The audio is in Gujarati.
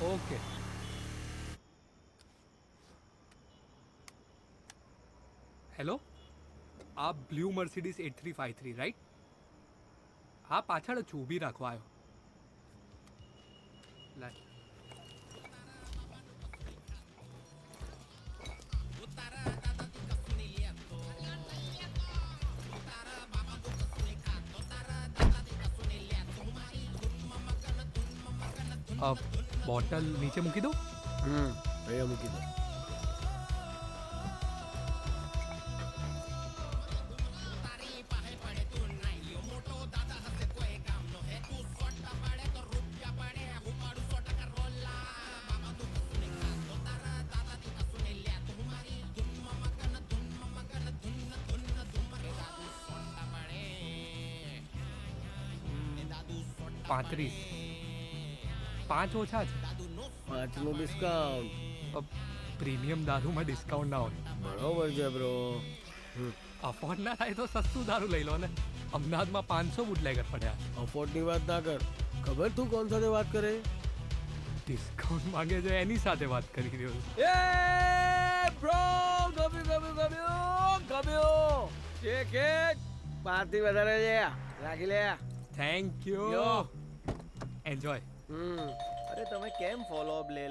ઓકે. હેલો, આ બ્લુ મર્સિડીઝ 8353 રાઈટ? હા, પાછળ જ છું, ઊભી રાખો, આવ્યો. લાય. બોટલ નીચે મૂકી દો. અહીંયા મૂકી દો. પાંત્રીસ. 5 ઓછા છે. 5નું ડિસ્કાઉન્ટ. પ્રીમિયમ દારૂમાં ડિસ્કાઉન્ટ ના હોય. બરોબર છે બ્રો. અફોર્ડ ના થાય તો સસ્તું દારૂ લઈ લો ને. અમદાવાદમાં 500 બુટલેગર પડ્યા. અફોર્ડની વાત ના કર. ખબર તું કોણ સાથે વાત કરે? ડિસ્કાઉન્ટ માંગે છે એની સાથે વાત કરી રહ્યો છું. એ બ્રો, ગમ્યું. કે 5 થી વધારે છે, રાખી લે. Thank you. યો. એન્જોય. અરે તમે કેમ ફોલો અપ લે